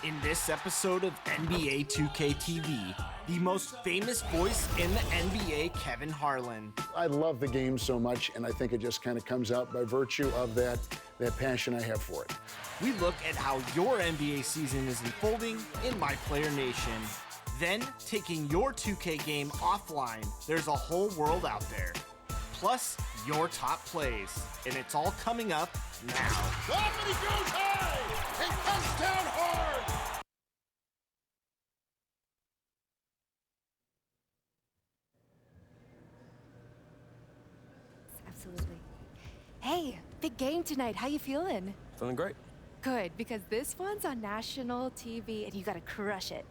In this episode of NBA 2K TV, the most famous voice in the NBA, Kevin Harlan. I love the game so much, and I think it just kind of comes out by virtue of that passion I have for it. We look at how your NBA season is unfolding in My Player Nation. Then, taking your 2K game offline, there's a whole world out there. Plus, your top plays. And it's all coming up now. Somebody goes high! It comes down hard! Absolutely. Hey, big game tonight. How you feeling? Feeling great. Good, because this one's on national TV and you gotta crush it.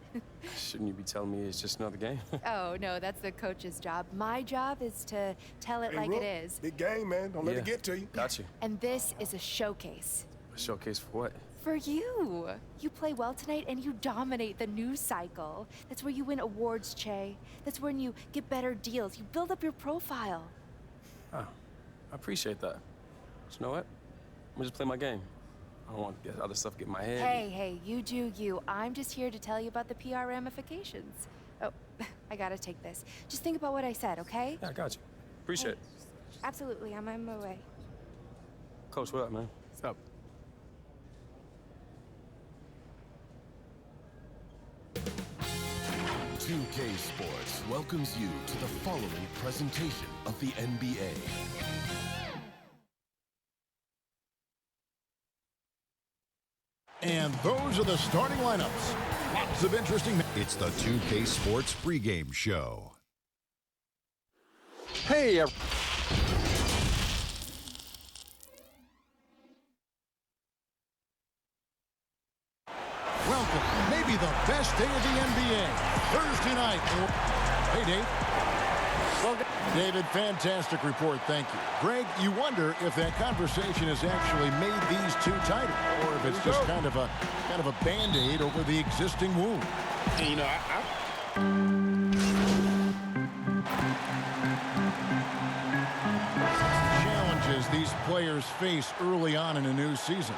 Shouldn't you be telling me it's just another game? Oh, no, that's the coach's job. My job is to tell it like Rook, it is. Big game, man. Don't let it get to you. Got you. And this is a showcase. A showcase for what? For you. You play well tonight and you dominate the news cycle. That's where you win awards, Che. That's when you get better deals. You build up your profile. Oh, I appreciate that. But you know what? I'm gonna just play my game. I don't want to get other stuff get in my head. Hey, you do you. I'm just here to tell you about the PR ramifications. Oh, I gotta take this. Just think about what I said, okay? Yeah, I got you. Appreciate it. Absolutely, I'm on my way. Coach, what up, man? What's up? "2K Sports welcomes you to the following presentation of the NBA. And those are the starting lineups. Lots of interesting. It's the 2K Sports pregame show. Hey, welcome. Maybe the best day of the NBA. Thursday night. Hey, Dave. David, fantastic report. Thank you. Greg, you wonder if that conversation has actually made these two tighter, or if it's just kind of a Band-Aid over the existing wound. And, you know, Challenges these players face early on in a new season.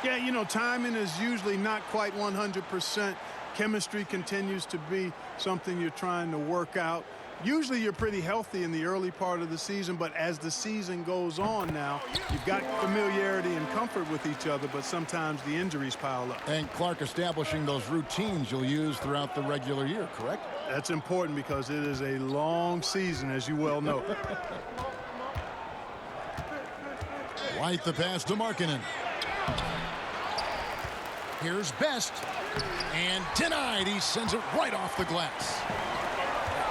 Yeah, you know, timing is usually not quite 100%. Chemistry continues to be something you're trying to work out. Usually you're pretty healthy in the early part of the season, but as the season goes on now, you've got familiarity and comfort with each other, but sometimes the injuries pile up. And Clark establishing those routines you'll use throughout the regular year, correct? That's important because it is a long season, as you well know. White the pass to Markkanen. Here's Best. And denied. He sends it right off the glass.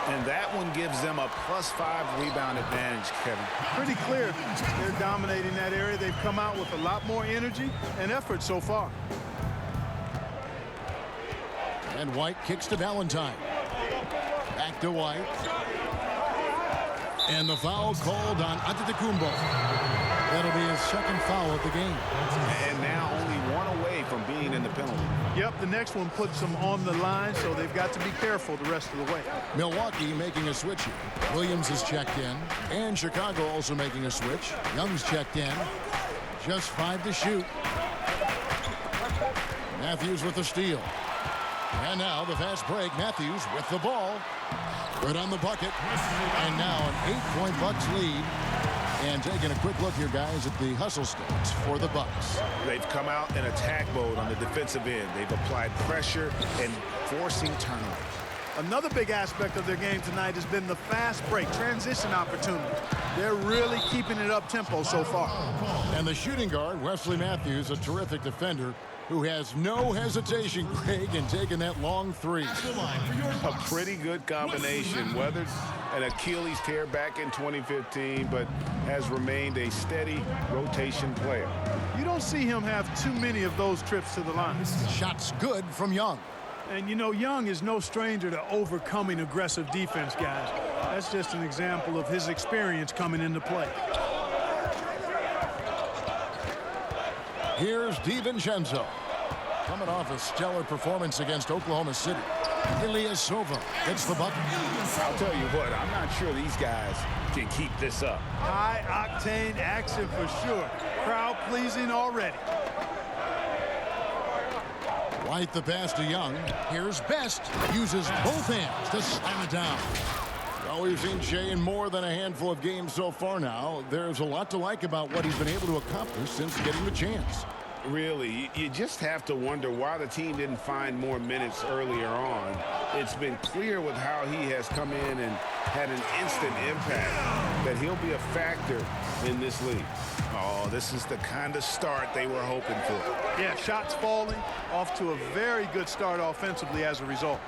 and that one gives them a +5 rebound advantage, Kevin. Pretty clear. They're dominating that area. They've come out with a lot more energy and effort so far. And White kicks to Valentine. Back to White. And the foul called on Antetokounmpo. That'll be his second foul of the game. And now only one away from being in the penalty. Yep, the next one puts them on the line, so they've got to be careful the rest of the way. Milwaukee making a switch here. Williams is checked in. And Chicago also making a switch. Young's checked in. Just 5 to shoot. Matthews with the steal. And now the fast break. Matthews with the ball. Good on the bucket. And now an 8-point Bucks lead. And taking a quick look here, guys, at the hustle stats for the Bucks. They've come out in attack mode on the defensive end. They've applied pressure and forcing turnovers. Another big aspect of their game tonight has been the fast break, transition opportunity. They're really keeping it up-tempo so far. And the shooting guard, Wesley Matthews, a terrific defender, who has no hesitation, Craig, in taking that long three. A pretty good combination. Weathered an Achilles tear back in 2015, but has remained a steady rotation player. You don't see him have too many of those trips to the line. Shots good from Young. And, you know, Young is no stranger to overcoming aggressive defense, guys. That's just an example of his experience coming into play. Here's DiVincenzo. Coming off a stellar performance against Oklahoma City. Ilyasova gets the bucket. I'll tell you what, I'm not sure these guys can keep this up. High-octane action for sure. Crowd-pleasing already. Right the pass to Young. Here's Best. Uses both hands to slam it down. Well, we've seen Shea in more than a handful of games so far now. There's a lot to like about what he's been able to accomplish since getting the chance. Really, you just have to wonder why the team didn't find more minutes earlier on. It's been clear with how he has come in and had an instant impact that he'll be a factor in this league. Oh, this is the kind of start they were hoping for. Yeah, shots falling, off to a very good start offensively as a result.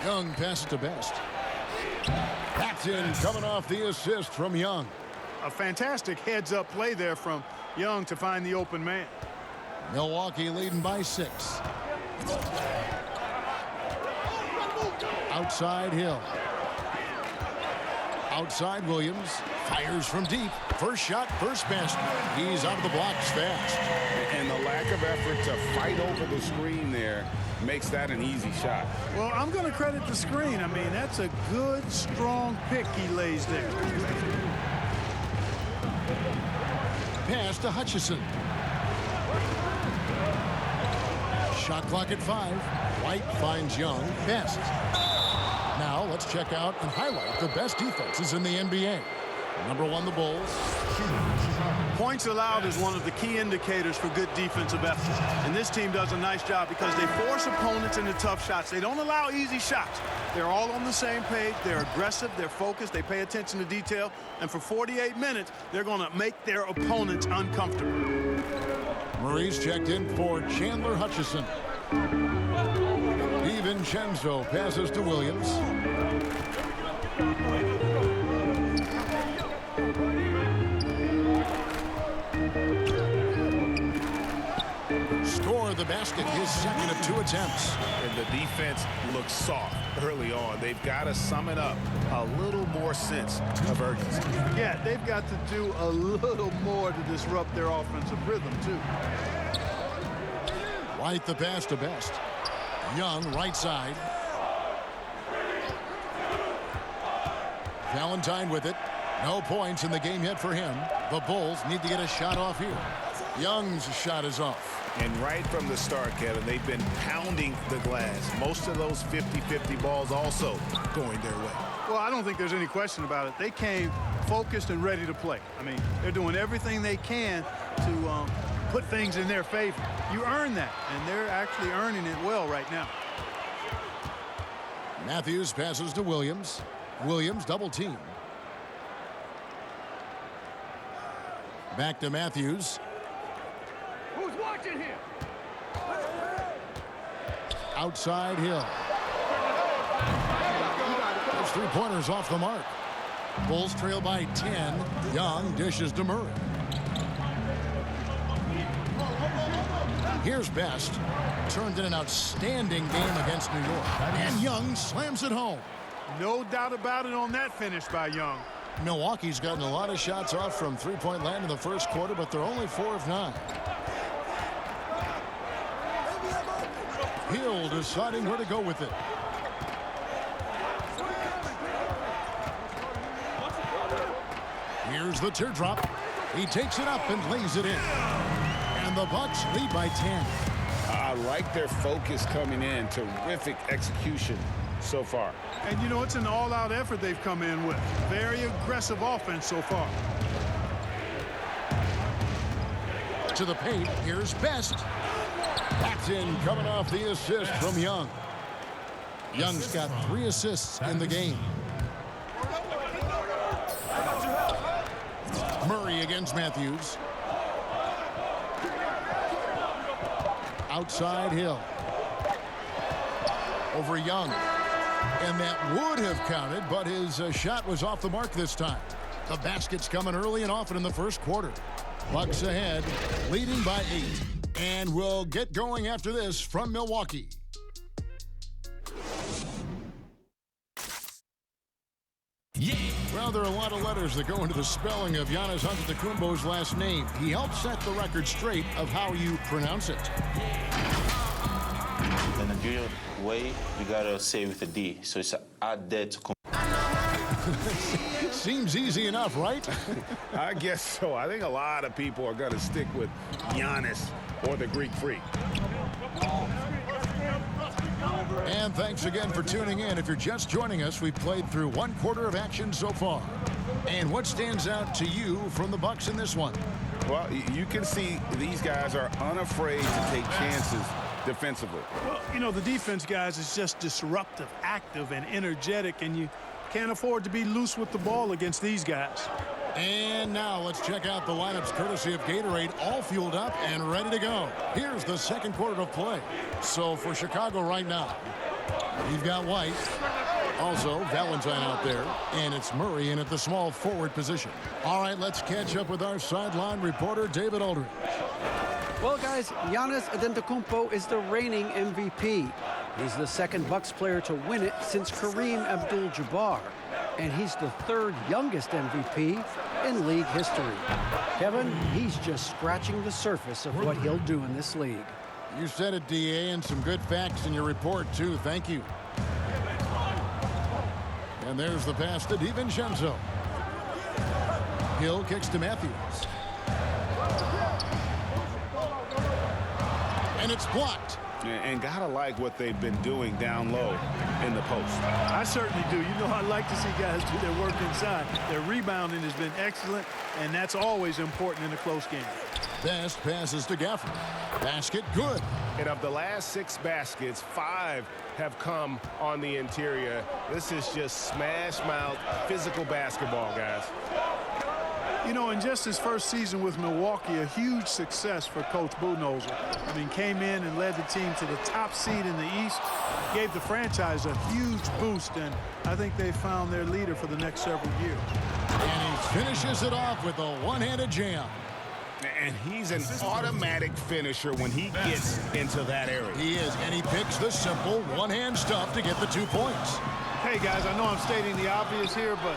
Young passes to Best. That's in, coming off the assist from Young. A fantastic heads-up play there from Young to find the open man. Milwaukee leading by 6. Outside Hill. Outside Williams. Fires from deep. First shot, first basket. He's out of the blocks fast. And the lack of effort to fight over the screen there makes that an easy shot. Well, I'm going to credit the screen. I mean, that's a good, strong pick he lays there. Pass to Hutchison. Shot clock at 5. White finds Young. Best. Now let's check out and highlight the best defenses in the NBA. Number 1, the Bulls. Points allowed is one of the key indicators for good defensive effort. And this team does a nice job because they force opponents into tough shots. They don't allow easy shots. They're all on the same page. They're aggressive. They're focused. They pay attention to detail. And for 48 minutes, they're going to make their opponents uncomfortable. Murray's checked in for Chandler Hutchison. DiVincenzo passes to Williams. Score the basket, his second of 2 attempts. And the defense looks soft early on. They've got to sum it up a little more sense of urgency. Yeah, they've got to do a little more to disrupt their offensive rhythm, too. White the pass to Best. Young, right side. Valentine with it. No points in the game yet for him. The Bulls need to get a shot off here. Young's shot is off. And right from the start, Kevin, they've been pounding the glass. Most of those 50-50 balls also going their way. Well, I don't think there's any question about it. They came focused and ready to play. I mean, they're doing everything they can to put things in their favor. You earn that, and they're actually earning it well right now. Matthews passes to Williams. Williams double team. Back to Matthews. Who's watching here? Outside Hill. Those 3-pointers off the mark. Bulls trail by 10. Young dishes to Murray. Here's Best. Turned in an outstanding game against New York. And Young slams it home. No doubt about it on that finish by Young. Milwaukee's gotten a lot of shots off from 3-point land in the first quarter, but they're only 4 of 9. Hill deciding where to go with it. Here's the teardrop. He takes it up and lays it in. And the Bucks lead by 10. I like their focus coming in. Terrific execution so far. And, you know, it's an all-out effort they've come in with. Very aggressive offense so far. To the paint. Here's Best. That's in, coming off the assist from Young. Young's got 3 assists in the game. Murray against Matthews. Outside Hill. Over Young. And that would have counted, but his shot was off the mark this time. The basket's coming early and often in the first quarter. Bucks ahead, leading by 8. And we'll get going after this from Milwaukee. Yeah. Well, there are a lot of letters that go into the spelling of Giannis Antetokounmpo's last name. He helped set the record straight of how you pronounce it. The Nigerian way, you gotta say it with a D. So it's Antetokounmpo. Seems easy enough, right? I guess so. I think a lot of people are going to stick with Giannis or the Greek Freak. And thanks again for tuning in. If you're just joining us, we've played through 1/4 of action so far. And what stands out to you from the Bucks in this one? Well, you can see these guys are unafraid to take chances defensively. Well, you know, the defense, guys, is just disruptive, active, and energetic, and you can't afford to be loose with the ball against these guys. And now let's check out the lineups courtesy of Gatorade, all fueled up and ready to go. Here's the second quarter of play. So for Chicago right now, we've got White, also Valentine out there, and it's Murray in at the small forward position. All right, let's catch up with our sideline reporter, David Aldridge. Well, guys, Giannis Antetokounmpo is the reigning MVP. He's the second Bucks player to win it since Kareem Abdul-Jabbar, and he's the third youngest MVP in league history. Kevin, he's just scratching the surface of what he'll do in this league. You said it, DA, and some good facts in your report, too. Thank you. And there's the pass to DiVincenzo. Hill kicks to Matthews. And it's blocked. And gotta like what they've been doing down low in the post. I certainly do. You know, I like to see guys do their work inside. Their rebounding has been excellent, and that's always important in a close game. Best passes to Gafford. Basket good. And of the last 6 baskets, 5 have come on the interior. This is just smash mouth physical basketball, guys. You know, in just his first season with Milwaukee, a huge success for Coach Budenholzer. I mean, came in and led the team to the top seed in the East, gave the franchise a huge boost, and I think they found their leader for the next several years. And he finishes it off with a one-handed jam. And he's an automatic finisher when he gets into that area. He is, and he picks the simple one-hand stuff to get the 2 points. Hey, guys, I know I'm stating the obvious here, but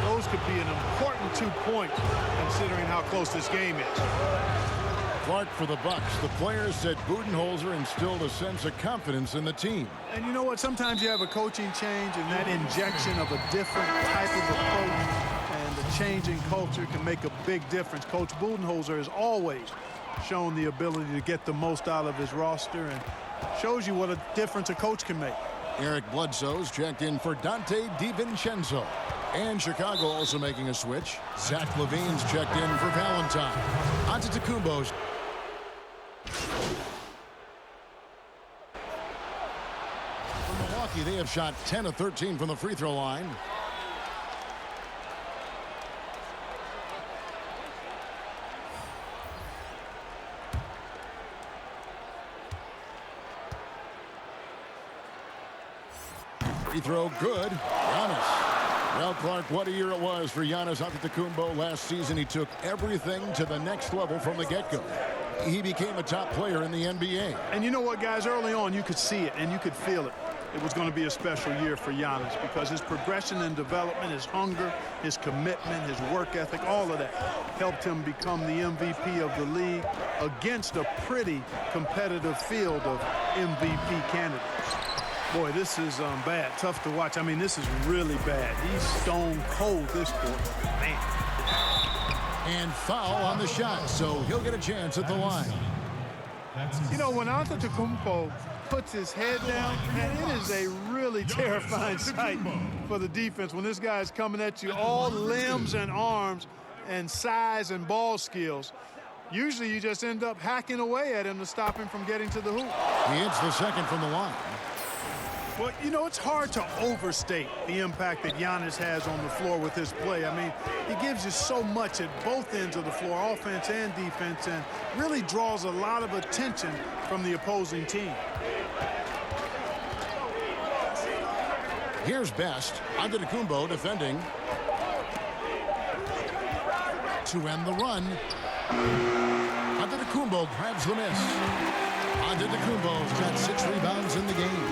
those could be an important 2 points considering how close this game is. Clark for the Bucks. The players said Budenholzer instilled a sense of confidence in the team. And you know what? Sometimes you have a coaching change, and that injection of a different type of approach and the change in culture can make a big difference. Coach Budenholzer has always shown the ability to get the most out of his roster and shows you what a difference a coach can make. Eric Bledsoe's checked in for Dante DiVincenzo. And Chicago also making a switch. Zach LaVine's checked in for Valentine. Antetokounmpo's. For Milwaukee, they have shot 10 of 13 from the free throw line. Free throw good. Giannis. Well, Clark, what a year it was for Giannis Antetokounmpo last season. He took everything to the next level from the get-go. He became a top player in the NBA. And you know what, guys? Early on, you could see it and you could feel it. It was going to be a special year for Giannis because his progression and development, his hunger, his commitment, his work ethic, all of that helped him become the MVP of the league against a pretty competitive field of MVP candidates. Boy, this is bad. Tough to watch. I mean, this is really bad. He's stone cold this quarter. Man. And foul on the shot, so he'll get a chance at the line. You know, when Antetokounmpo puts his head down, man, it is a really terrifying sight for the defense when this guy's coming at you, all limbs and arms and size and ball skills. Usually you just end up hacking away at him to stop him from getting to the hoop. He hits the second from the line. Well, you know, it's hard to overstate the impact that Giannis has on the floor with his play. I mean, he gives you so much at both ends of the floor, offense and defense, and really draws a lot of attention from the opposing team. Here's Best. Antetokounmpo defending. To end the run. Antetokounmpo grabs the miss. Antetokounmpo's got 6 rebounds in the game.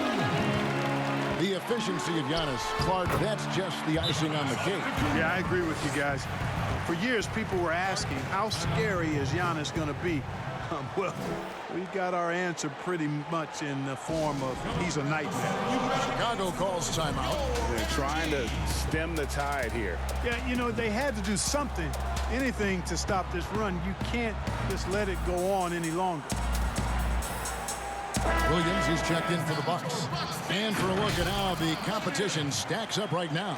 The efficiency of Giannis. Clark, that's just the icing on the cake. Yeah, I agree with you guys. For years, people were asking, how scary is Giannis going to be? Well, we got our answer pretty much in the form of he's a nightmare. Chicago calls timeout. They're trying to stem the tide here. Yeah, you know, they had to do something, anything to stop this run. You can't just let it go on any longer. Williams, he's checked in for the Bucks. And for a look at how the competition stacks up right now.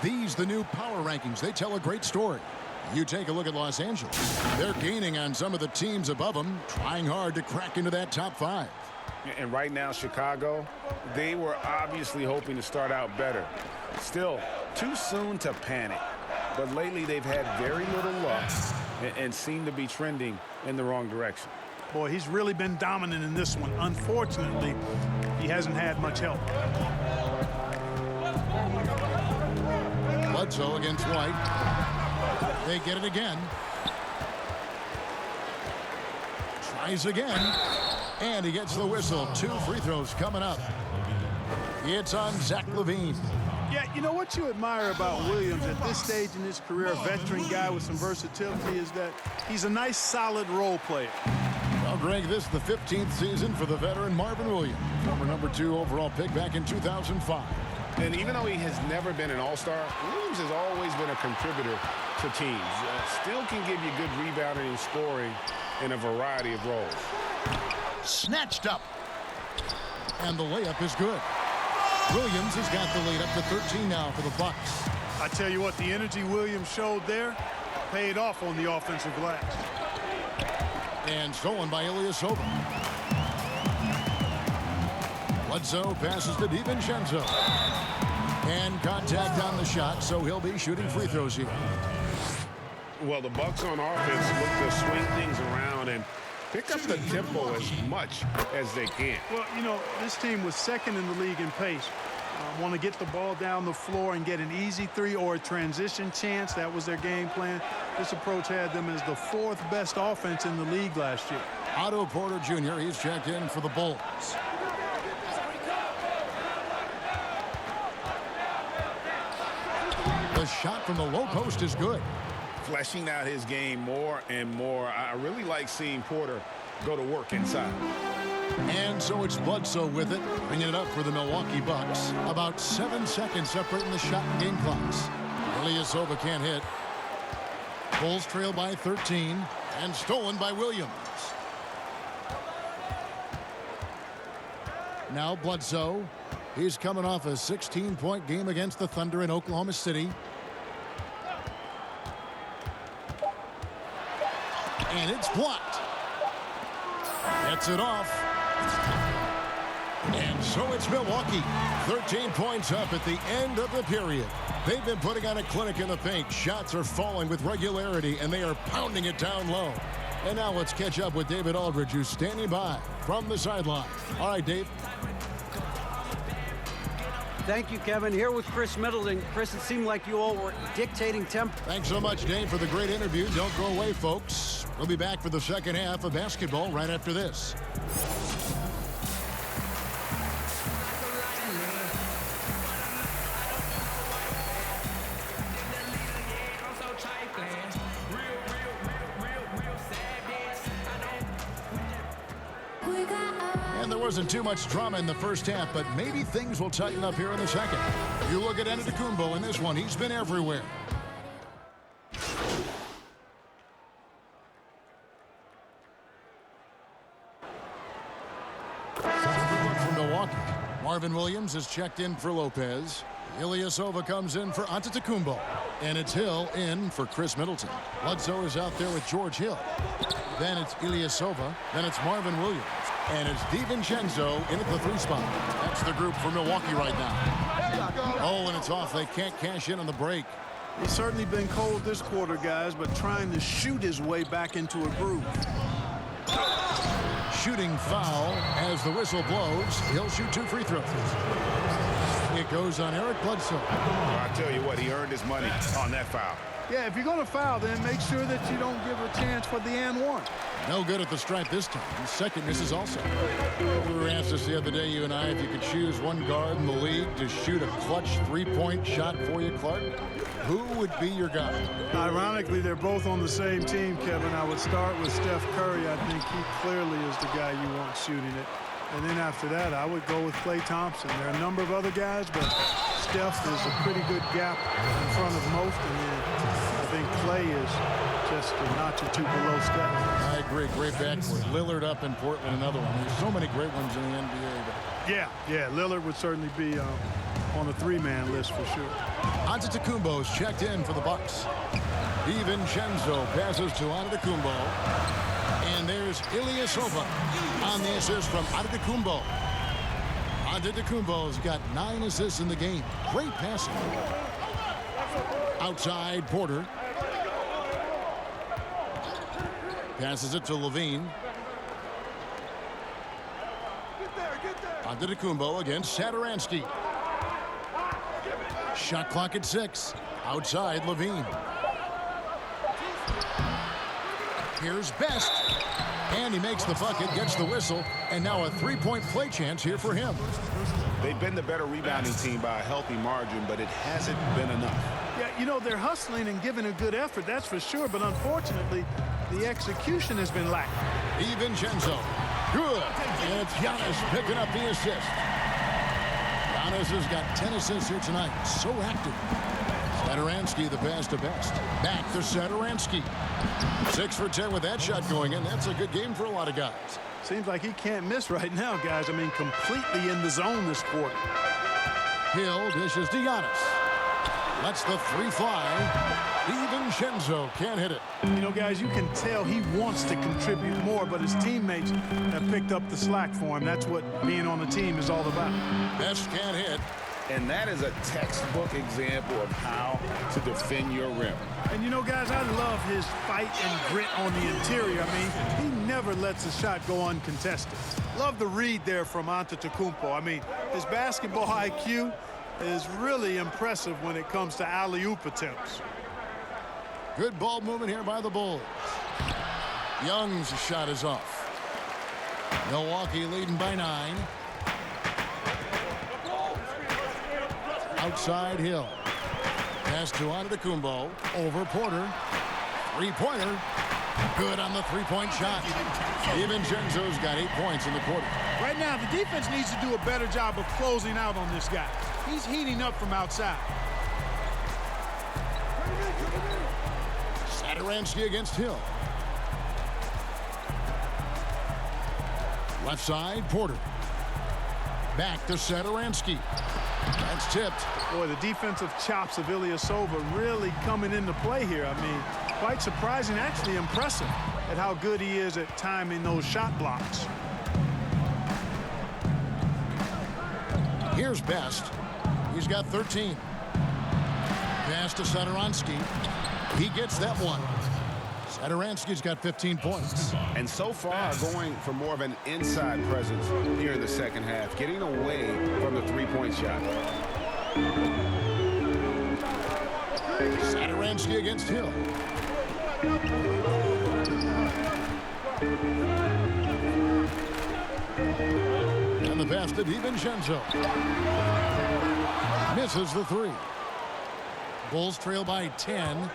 These, the new power rankings, they tell a great story. You take a look at Los Angeles. They're gaining on some of the teams above them, trying hard to crack into that top 5. And right now, Chicago, they were obviously hoping to start out better. Still, too soon to panic. But lately, they've had very little luck and seem to be trending in the wrong direction. Boy, he's really been dominant in this one. Unfortunately, he hasn't had much help. Bledsoe against White. They get it again. Tries again. And he gets the whistle. 2 free throws coming up. It's on Zach LaVine. Yeah, you know what you admire about Williams at this stage in his career, a veteran guy with some versatility, is that he's a nice, solid role player. Well, Greg, this is the 15th season for the veteran Marvin Williams, former #2 overall pick back in 2005. And even though he has never been an all-star, Williams has always been a contributor to teams. Still can give you good rebounding and scoring in a variety of roles. Snatched up. And the layup is good. Williams has got the lead up to 13 now for the Bucks. I tell you what, the energy Williams showed there paid off on the offensive glass. And stolen by Ilyasova. Bledsoe passes to DiVincenzo. And contact on the shot, so he'll be shooting free throws here. Well, the Bucks on offense look to swing things around and pick up the tempo as much as they can. Well, you know, this team was second in the league in pace. Want to get the ball down the floor and get an easy 3 or a transition chance. That was their game plan. This approach had them as the 4th best offense in the league last year. Otto Porter Jr., he's checked in for the Bulls. The shot from the low post is good. Fleshing out his game more and more. I really like seeing Porter go to work inside. And so it's Bledsoe with it, bringing it up for the Milwaukee Bucks. About 7 seconds separating the shot and game clocks. Ilyasova can't hit. Bulls trail by 13 and stolen by Williams. Now Bledsoe. He's coming off a 16-point game against the Thunder in Oklahoma City. And it's blocked. Gets it off. And so it's Milwaukee. 13 points up at the end of the period. They've been putting on a clinic in the paint. Shots are falling with regularity, and they are pounding it down low. And now let's catch up with David Aldridge, who's standing by from the sideline. All right, Dave. Thank you, Kevin. Here with Chris Middleton. Chris, it seemed like you all were dictating tempo. Thanks so much, Dave, for the great interview. Don't go away, folks. We'll be back for the second half of basketball right after this. And there wasn't too much drama in the first half, but maybe things will tighten up here in the second. You look at Antetokounmpo in this one. He's been everywhere. From Milwaukee, Marvin Williams is checked in for Lopez. Ilyasova comes in for Antetokounmpo. And it's Hill in for Chris Middleton. Bledsoe is out there with George Hill. Then it's Ilyasova. Then it's Marvin Williams. And it's DiVincenzo in at the 3 spot. That's the group for Milwaukee right now. Oh, and it's off. They can't cash in on the break. He's certainly been cold this quarter, guys, but trying to shoot his way back into a groove. Shooting foul as the whistle blows. He'll shoot 2 free throws. It goes on Eric Bledsoe. Well, I tell you what, he earned his money on that foul. Yeah, if you're going to foul, then make sure that you don't give a chance for the and one. No good at the stripe this time. Second misses also. We were asked this the other day, you and I, if you could choose one guard in the league to shoot a clutch 3-point shot for you, Clark, who would be your guy? Ironically, they're both on the same team, Kevin. I would start with Steph Curry. I think he clearly is the guy you want shooting it. And then after that, I would go with Klay Thompson. There are a number of other guys, but Steph is a pretty good gap in front of most. And then I think Clay is just a notch or two below Steph. I agree. Great backcourt. Lillard up in Portland, another one. There's so many great ones in the NBA. But... Yeah, Lillard would certainly be on the three-man list for sure. Antetokounmpo's checked in for the Bucks. DiVincenzo passes to Antetokounmpo. And there's Ilyasova on the assist from Antetokounmpo. Antetokounmpo's got 9 assists in the game. Great passing. Outside, Porter. Passes it to Levine. Antetokounmpo against Satoransky. Shot clock at 6. Outside, Levine. Here's Best. And he makes the bucket, gets the whistle, and now a three-point play chance here for him. They've been the better rebounding team by a healthy margin, but it hasn't been enough. Yeah, you know, they're hustling and giving a good effort, that's for sure, but unfortunately, the execution has been lacking. DiVincenzo. Good. And it's Giannis picking up the assist. Giannis has got 10 assists here tonight. So active. Satoransky, the pass to Best. Back to Satoransky. 6 for 10 with that shot going in. That's a good game for a lot of guys. Seems like he can't miss right now, guys. I mean, completely in the zone this quarter. Hill dishes to Giannis. Lets the 3 fly. DiVincenzo can't hit it. You know, guys, you can tell he wants to contribute more, but his teammates have picked up the slack for him. That's what being on the team is all about. Best can't hit. And that is a textbook example of how to defend your rim. And you know, guys, I love his fight and grit on the interior. I mean, he never lets a shot go uncontested. Love the read there from Antetokounmpo. I mean, his basketball IQ is really impressive when it comes to alley-oop attempts. Good ball movement here by the Bulls. Young's shot is off. Milwaukee leading by 9. Outside Hill. Pass to Antetokounmpo. Over Porter. Three-pointer. Good on the three-point shot. DiVincenzo's got 8 points in the quarter. Right now, the defense needs to do a better job of closing out on this guy. He's heating up from outside. Satoransky against Hill. Left side, Porter. Back to Satoransky. That's tipped. Boy, the defensive chops of Ilyasova really coming into play here. I mean, quite surprising, actually impressive at how good he is at timing those shot blocks. Here's Best. He's got 13. Pass to Satoransky. He gets that one. Satoransky's got 15 points. And so far, going for more of an inside presence here in the second half, getting away from the three-point shot. Satoransky against Hill. And the pass to DiVincenzo. Misses the 3. Bulls trail by 10.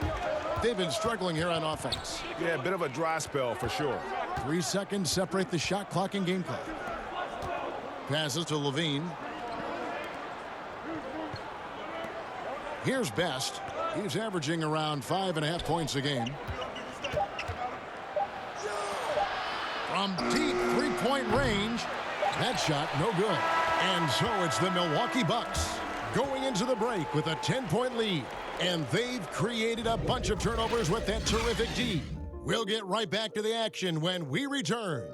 They've been struggling here on offense. Yeah, a bit of a dry spell for sure. 3 seconds separate the shot clock and game clock. Passes to Levine. Here's Best. He's averaging around 5.5 points a game. From deep three-point range, that shot no good. And so it's the Milwaukee Bucks going into the break with a 10-point lead. And they've created a bunch of turnovers with that terrific D. We'll get right back to the action when we return.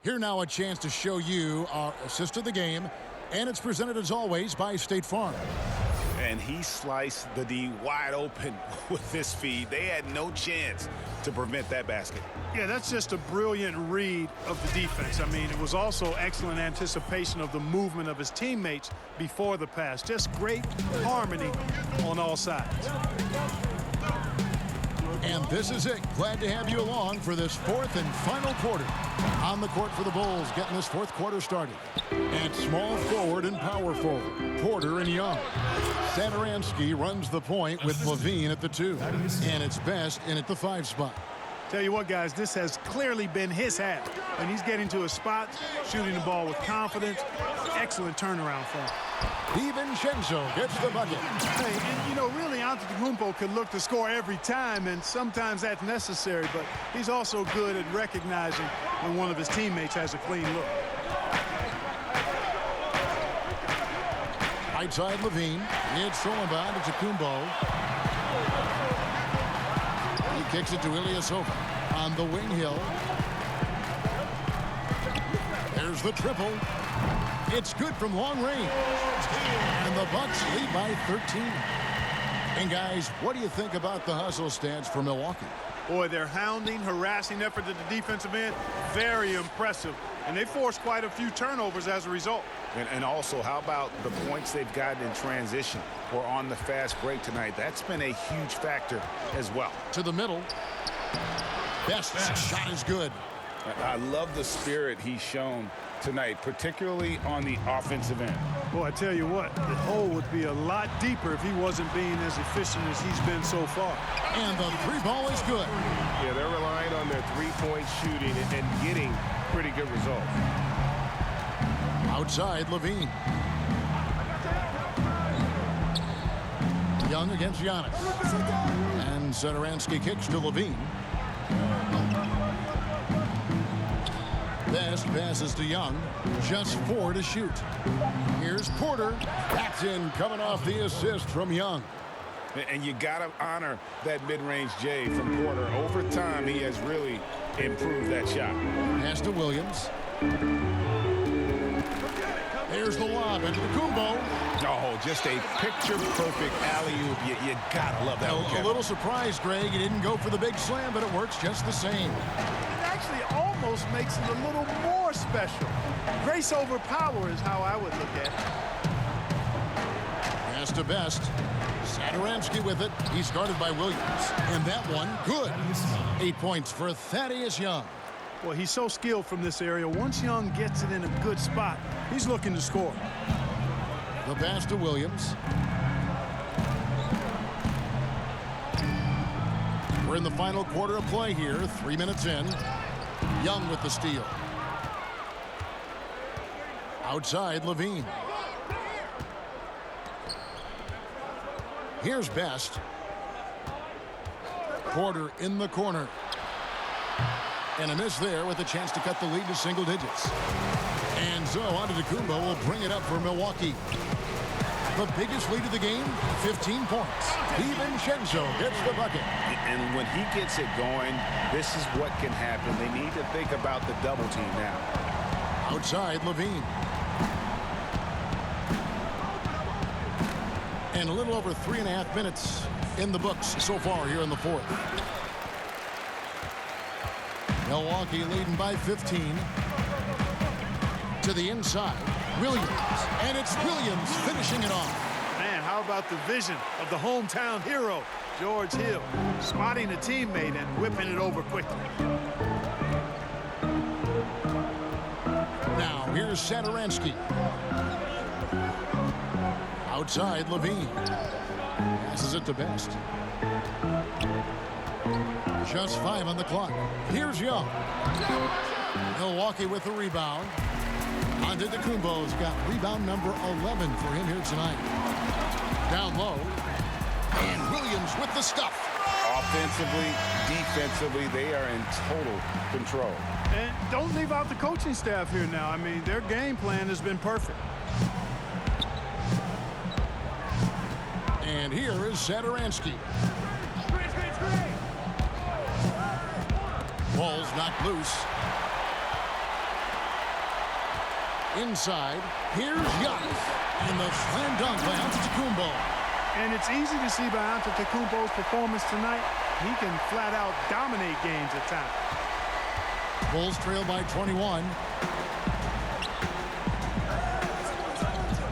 Here now a chance to show you our assist of the game. And it's presented as always by State Farm. And he sliced the D wide open with this feed. They had no chance to prevent that basket. Yeah, that's just a brilliant read of the defense. I mean, it was also excellent anticipation of the movement of his teammates before the pass. Just great harmony on all sides. And this is it. Glad to have you along for this 4th and final quarter. On the court for the Bulls, getting this 4th quarter started. At small forward and power forward, Porter and Young. Satoransky runs the point with Levine at the 2. And it's Best in at the 5 spot. Tell you what, guys, this has clearly been his half. And he's getting to his spot, shooting the ball with confidence. Excellent turnaround for him. DiVincenzo gets the bucket. Hey, and you know, really, Antetokounmpo could look to score every time, and sometimes that's necessary, but he's also good at recognizing when one of his teammates has a clean look. Right side, Levine. It's thrown by Antetokounmpo. He kicks it to Ilyasova on the wing hill. There's the triple. It's good from long range. And the Bucks lead by 13. And guys, what do you think about the hustle stats for Milwaukee? Boy, their hounding, harassing effort at the defensive end, very impressive. And they forced quite a few turnovers as a result. And also, how about the points they've gotten in transition or on the fast break tonight? That's been a huge factor as well. To the middle. Best's shot is good. I love the spirit he's shown tonight, particularly on the offensive end. Boy, I tell you what, the hole would be a lot deeper if he wasn't being as efficient as he's been so far. And the three ball is good. Yeah, they're relying on their three-point shooting and getting pretty good results. Outside, Levine. Young against Giannis. And Satoransky kicks to Levine. Best passes to Young. Just 4 to shoot. Here's Porter. That's in, coming off the assist from Young. And you got to honor that mid-range J from Porter. Over time, he has really improved that shot. Pass to Williams. There's the lob into the Kumbo. Oh, just a picture-perfect alley-oop. You got to love that one, A little surprised, Greg. He didn't go for the big slam, but it works just the same. It actually almost makes it a little more special. Grace over power is how I would look at it. Pass to Best. Satoransky with it. He's guarded by Williams. And that one, good. 8 points for Thaddeus Young. Well, he's so skilled from this area. Once Young gets it in a good spot, he's looking to score. The pass to Williams. We're in the final quarter of play here. 3 minutes in. Young with the steal. Outside, Levine. Here's Best. Porter in the corner. And a miss there with a chance to cut the lead to single digits. And so Antetokounmpo will bring it up for Milwaukee. The biggest lead of the game, 15 points. DiVincenzo gets the bucket. And when he gets it going, this is what can happen. They need to think about the double team now. Outside, Levine. And a little over 3.5 minutes in the books so far here in the fourth. Milwaukee leading by 15. To the inside, Williams. And it's Williams finishing it off. Man, how about the vision of the hometown hero, George Hill, spotting a teammate and whipping it over quickly. Now, here's Satoransky. Outside, Levine. Passes it to Best. Just 5 on the clock. Here's Young. Milwaukee with the rebound. Antetokounmpo's got rebound number 11 for him here tonight. Down low. And Williams with the stuff. Offensively, defensively, they are in total control. And don't leave out the coaching staff here now. I mean, their game plan has been perfect. And here is Satoransky. Ball's knocked loose. Inside, here's Giannis. And the slam dunk by Antetokounmpo. And it's easy to see by Antetokounmpo's performance tonight. He can flat out dominate games at times. Bulls trail by 21.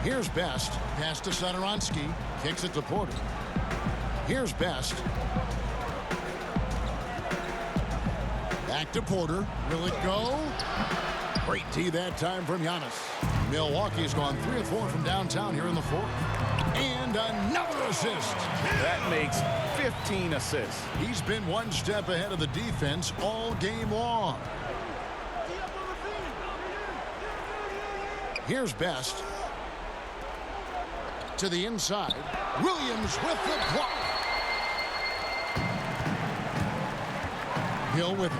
Here's Best. Pass to Satoransky. Kicks it to Porter. Here's Best. Back to Porter. Will it go? Great tee that time from Giannis. Milwaukee's gone 3 of 4 from downtown here in the fourth. And another assist. That makes 15 assists. He's been one step ahead of the defense all game long. Here's Best. To the inside. Williams with the block. Hill with it.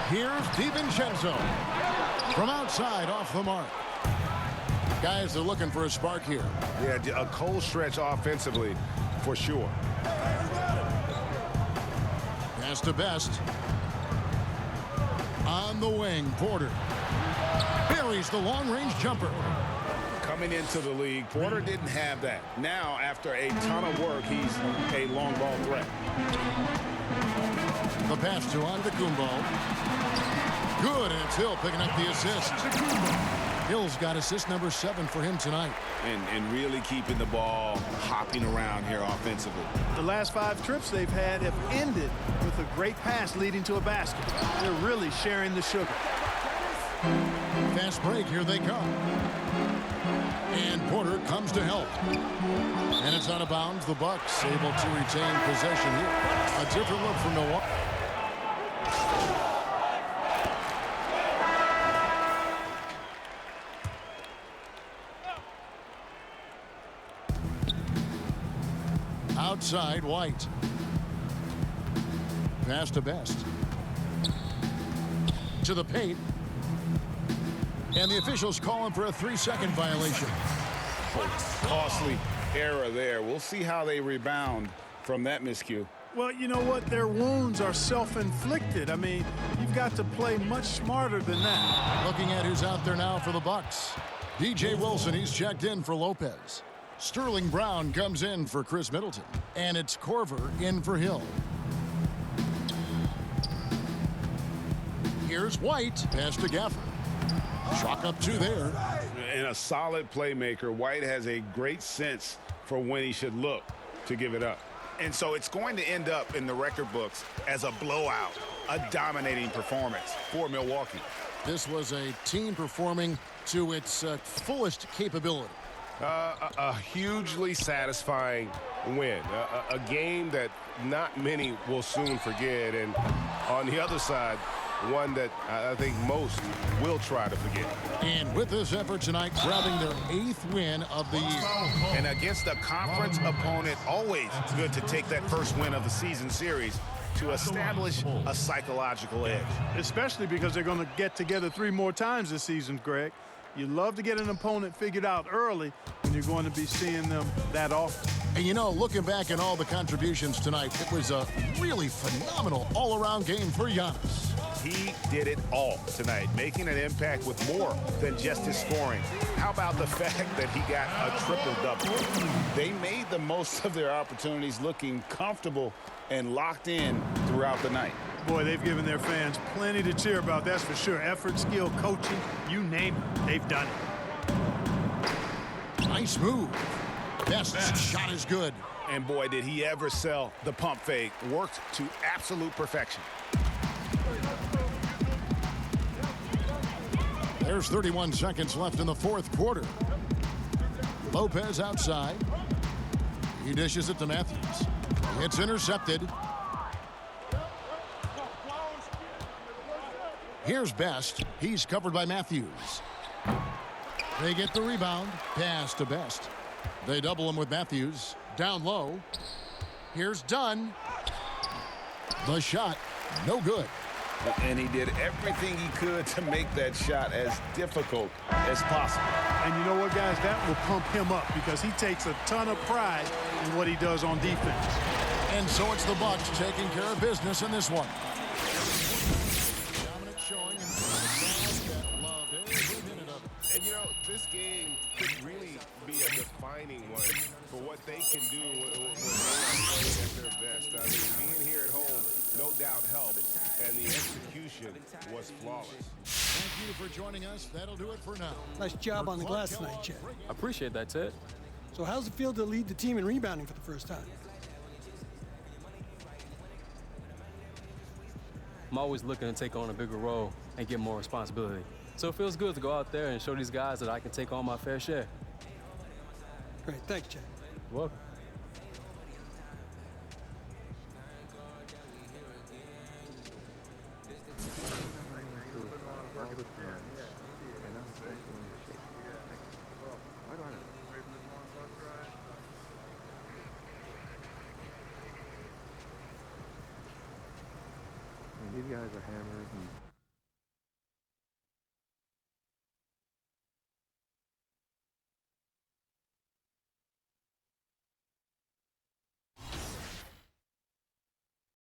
Here's DiVincenzo. From outside, off the mark. Guys are looking for a spark here. Yeah, a cold stretch offensively, for sure. Pass to Best. On the wing, Porter. Buries the long-range jumper. Coming into the league, Porter didn't have that. Now, after a ton of work, he's a long ball threat. The pass to Antetokounmpo. Good, and it's Hill picking up the assist. Hill's got assist number 7 for him tonight. And really keeping the ball hopping around here offensively. The last 5 trips they've had have ended with a great pass leading to a basket. They're really sharing the sugar. Fast break, here they come. And Porter comes to help. And it's out of bounds. The Bucks able to retain possession here. A different look for Milwaukee. Outside, White. Pass to Best. To the paint. And the officials calling for a 3-second violation. Costly error there. We'll see how they rebound from that miscue. Well, you know what? Their wounds are self-inflicted. I mean, you've got to play much smarter than that. Looking at who's out there now for the Bucks. DJ Wilson, he's checked in for Lopez. Sterling Brown comes in for Chris Middleton. And it's Corver in for Hill. Here's White. Pass to Gafford. Chalk up 2 there. And a solid playmaker. White has a great sense for when he should look to give it up. And so it's going to end up in the record books as a blowout, a dominating performance for Milwaukee. This was a team performing to its fullest capability. A hugely satisfying win. A game that not many will soon forget. And on the other side, one that I think most will try to forget. And with this effort tonight, grabbing their 8th win of the year. And against a conference opponent, always good to take that first win of the season series to establish a psychological edge. Especially because they're going to get together 3 more times this season, Greg. You love to get an opponent figured out early when you're going to be seeing them that often. And you know, looking back at all the contributions tonight, it was a really phenomenal all-around game for Giannis. He did it all tonight, making an impact with more than just his scoring. How about the fact that he got a triple-double? They made the most of their opportunities, looking comfortable and locked in throughout the night. Boy, they've given their fans plenty to cheer about, that's for sure. Effort, skill, coaching, you name it, they've done it. Nice move. Best's shot is good. And boy, did he ever sell the pump fake. Worked to absolute perfection. There's 31 seconds left in the 4th quarter. Lopez outside. He dishes it to Matthews. It's intercepted. Here's Best. He's covered by Matthews. They get the rebound. Pass to Best. They double him with Matthews. Down low. Here's Dunn. The shot. No good. And he did everything he could to make that shot as difficult as possible. And you know what, guys? That will pump him up because he takes a ton of pride in what he does on defense. And so it's the Bucks taking care of business in this one. Dominant showing and loved every minute of it. And you know, this game could really be a defining one for what they can do when they are playing at their best. I mean, being here at home, no doubt helped, and the execution was flawless. Thank you for joining us. That'll do it for now. Nice job on the glass tonight, Chet. I appreciate that, Ted. So how's it feel to lead the team in rebounding for the first time? I'm always looking to take on a bigger role and get more responsibility. So it feels good to go out there and show these guys that I can take on my fair share. Great, thanks, Chet. You're welcome. These guys are hammers and